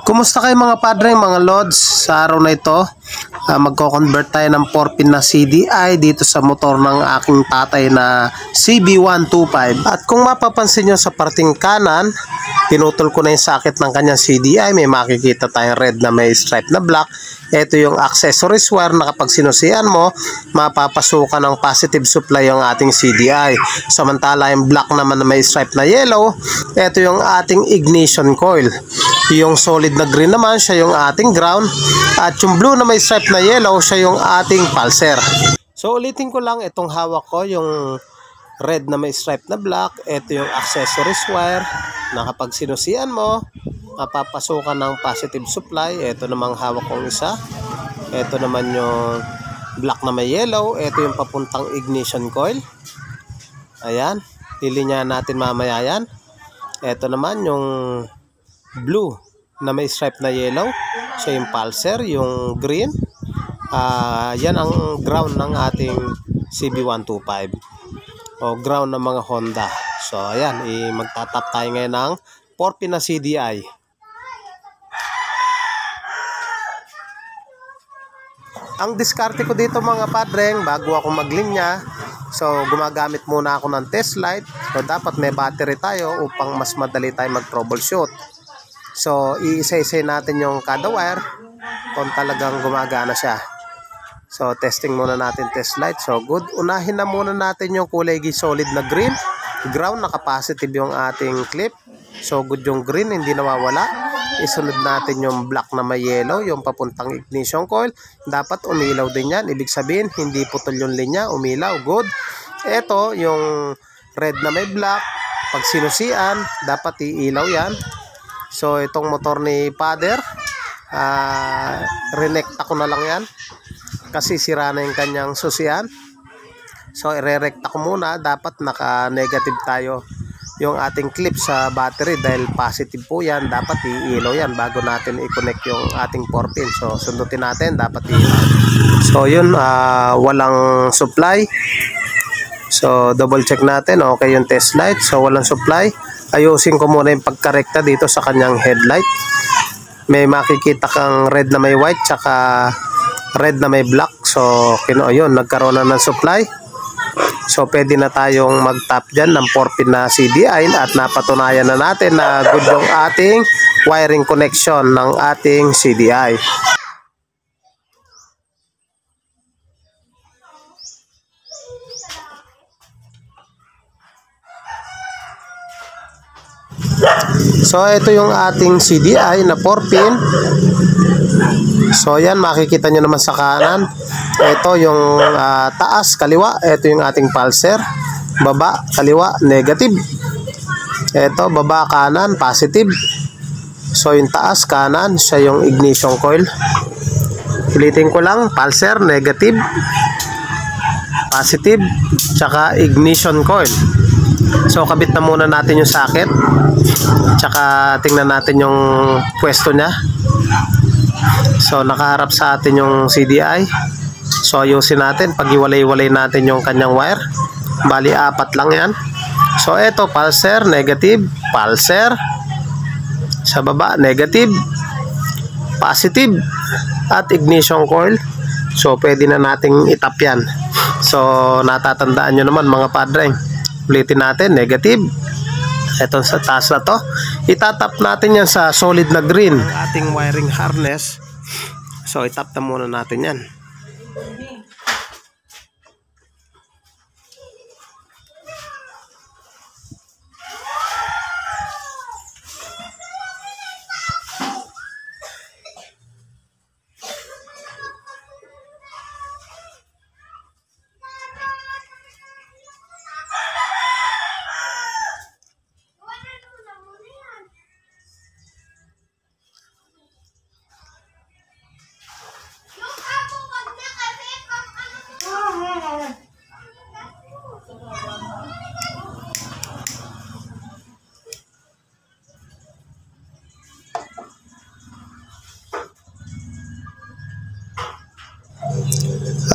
Kumusta kayo mga padre, mga lods? Sa araw na ito, magko-convert tayo ng 4-pin na CDI dito sa motor ng aking tatay na CB125. At kung mapapansin nyo sa parting kanan, pinutol ko na yung socket ng kanyang CDI. May makikita tayong red na may stripe na black. Ito yung accessories wire na kapag sinusian mo, mapapasukan ng positive supply yung ating CDI. Samantala yung black naman na may stripe na yellow, ito yung ating ignition coil. Yung solid na green naman, siya yung ating ground. At yung blue na may stripe na yellow, siya yung ating pulser. So ulitin ko lang, itong hawak ko, yung red na may stripe na black, ito yung accessories wire na kapag sinusian mo, mapapasukan ng positive supply. Ito namang hawak kong isa. Ito naman yung black na may yellow. Ito yung papuntang ignition coil. Ayan. Lilinyahan natin mamaya yan. Ito naman yung blue na may stripe na yellow. Siya yung pulser. Yung green. Yan ang ground ng ating CB125. O ground ng mga Honda. So ayan. Magtatap tayo ngayon ng 4-pin na CDI. Ang diskarte ko dito mga padreng, bago ako maglinya, so gumagamit muna ako ng test light. So dapat may battery tayo upang mas madali tayo mag-troubleshoot. So iisa-isay natin yung kada wire kung talagang gumagana siya. So testing muna natin test light. So good, unahin na muna natin yung kulay solid na green. Ground, naka-positive yung ating clip. So good yung green, hindi nawawala. Isunod natin yung black na may yellow, yung papuntang ignition coil. Dapat umilaw din yan. Ibig sabihin, hindi putol yung linya, umilaw. Good. Ito, yung red na may black. Pag sinusian, dapat iilaw yan. So, itong motor ni Father, renekta ko na lang yan. Kasi sira na yung kanyang susian. So, irerekta ko muna. Dapat naka-negative tayo yung ating clip sa battery dahil positive po yan. Dapat iilaw yan bago natin i-connect yung ating 4-pin. So sundutin natin, dapat iilaw. So yun, walang supply. So double check natin, okay yung test light. So walang supply. Ayusin ko muna yung pagkarekta dito sa kanyang headlight. May makikita kang red na may white tsaka red na may black. So ayun, nagkaroon na ng supply. So pwede na tayong mag-tap dyan ng 4-pin na CDI at napatunayan na natin na good yung ating wiring connection ng ating CDI. So ito yung ating CDI na 4-pin. So yan, makikita nyo naman sa kanan. Ito yung taas, kaliwa. Ito yung ating pulser. Baba, kaliwa, negative. Ito, baba, kanan, positive. So yung taas, kanan, siya yung ignition coil. Ulitin ko lang, pulser, negative, positive, tsaka ignition coil. So kabit na muna natin yung socket. Tsaka tingnan natin yung pwesto niya. So nakaharap sa atin yung CDI. So ayusin natin, pag-iwalay-walay natin yung kanyang wire. Bali 4 lang yan. So eto, pulser, negative, pulser. Sa baba, negative, positive, at ignition coil. So pwede na nating itap yan. So natatandaan nyo naman mga padre. Ulitin natin, negative. Ito sa taas na to. Itatap natin yan sa solid na green. Ating wiring harness. So itap na muna natin yan.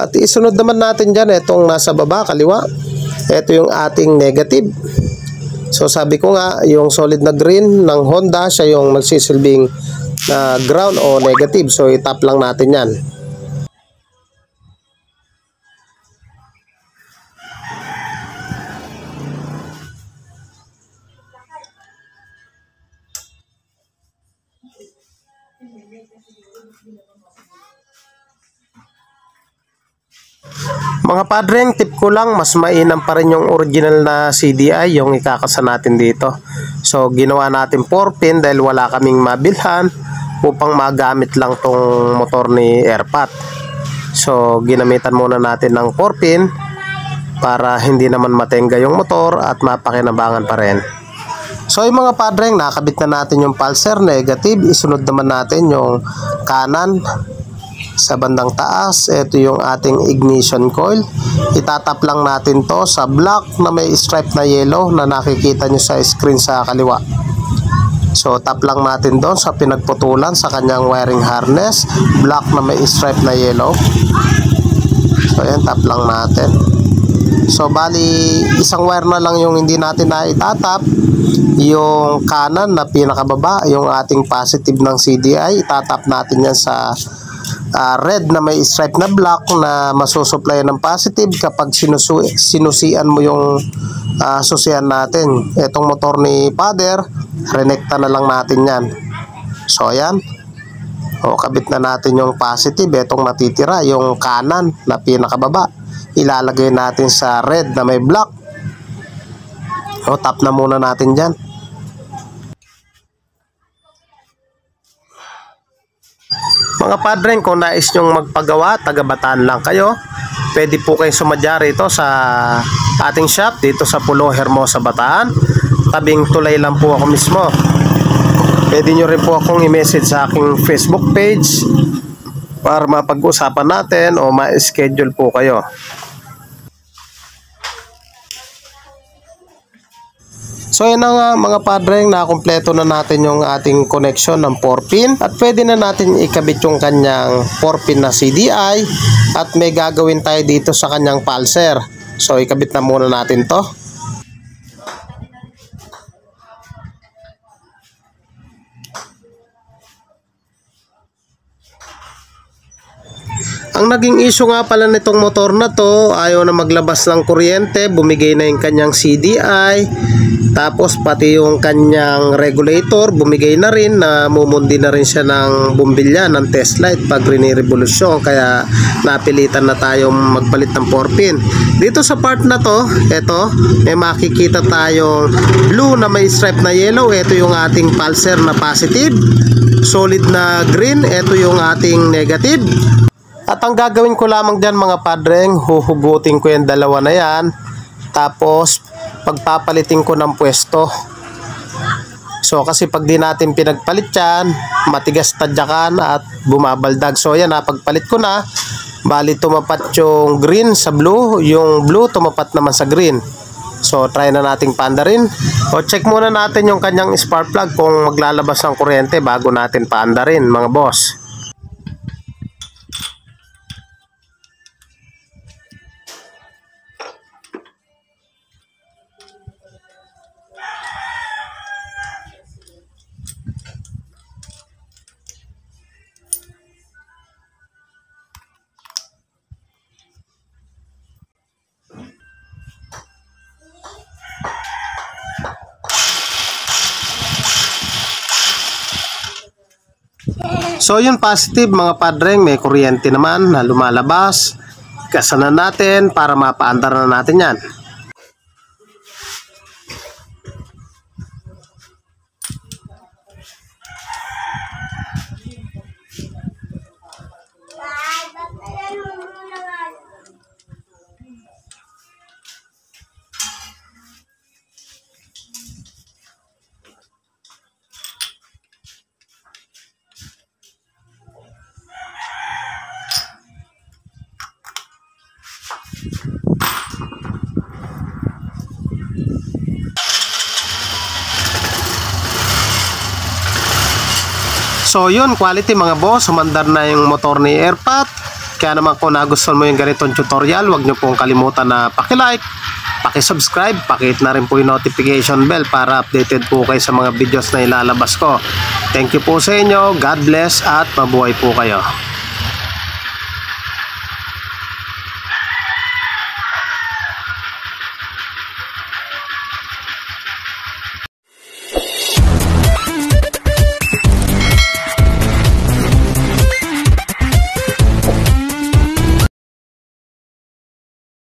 At isunod naman natin dyan itong nasa baba, kaliwa. Ito yung ating negative. So sabi ko nga, yung solid na green ng Honda, siya yung nagsisilbing na ground o negative. So i-tap lang natin yan. Mga padreng, tip ko lang, mas mainam pa rin yung original na CDI, yung ikakasa natin dito. So ginawa natin 4-pin dahil wala kaming mabilhan upang magamit lang tong motor ni Airpat. So ginamitan muna natin ng 4-pin para hindi naman matenga yung motor at mapakinabangan pa rin. So yung mga padreng, nakabit na natin yung pulser negative. Isunod naman natin yung kanan sa bandang taas. Ito yung ating ignition coil. Itatap lang natin to sa block na may stripe na yellow na nakikita nyo sa screen sa kaliwa. So tap lang natin doon sa pinagputulan sa kanyang wiring harness, block na may stripe na yellow. So yan, tap lang natin. So bali isang wire na lang yung hindi natin na itatap. Yung kanan na pinakababa, yung ating positive ng CDI, itatap natin yan sa red na may stripe na block na masusupply ng positive kapag sinusian mo yung susian natin. Itong motor ni Father, renekta na lang natin yan. So ayan, kabit na natin yung positive. Itong natitira, yung kanan na pinakababa, ilalagay natin sa red na may block. Tap na muna natin dyan. Mga padreng, kung nais nyong magpagawa, taga-Bataan lang kayo, pwede po kayo sumadya rito sa ating shop dito sa Pulo Hermosa, Bataan. Tabing tulay lang po ako mismo. Pwede nyo rin po akong i-message sa aking Facebook page para mapag-usapan natin o ma-schedule po kayo. So yun na nga mga padreng, nakumpleto na natin yung ating connection ng 4-pin at pwede na natin ikabit yung kanyang 4-pin na CDI at may gagawin tayo dito sa kanyang pulser. So ikabit na muna natin to. Ang naging issue nga pala nitong motor na to, ayaw na maglabas ng kuryente, bumigay na yung kanyang CDI, tapos pati yung kanyang regulator bumigay na rin, na mumundi na rin siya ng bumbilya ng test light pag rinirevolusyon, kaya napilitan na tayong magpalit ng 4-pin. Dito sa part na to, eto, may makikita tayong blue na may stripe na yellow. Ito yung ating pulser na positive, solid na green, ito yung ating negative. At ang gagawin ko lamang dyan mga padreng, huhugutin ko yung dalawa na yan, tapos pagpapalitin ko ng pwesto. So kasi pag di natin pinagpalit yan, matigas tadyakan at bumabaldag. So yan, pagpalit ko na, bali tumapat yung green sa blue, yung blue tumapat naman sa green. So try na nating paandarin. O check muna natin yung kanyang spark plug kung maglalabas ng kuryente bago natin paandarin mga boss. So yun, positive mga padreng, may kuryente naman na lumalabas. Kasanan natin para mapaandar na natin yan. So yun, quality mga boss, sumandar na yung motor ni Airpat. Kaya naman kung nagustuhan mo yung ganitong tutorial, huwag nyo pong kalimutan na paki-like, Paki-subscribe, pakihit na rin po yung notification bell para updated po kayo sa mga videos na ilalabas ko. Thank you po sa inyo, God bless at mabuhay po kayo.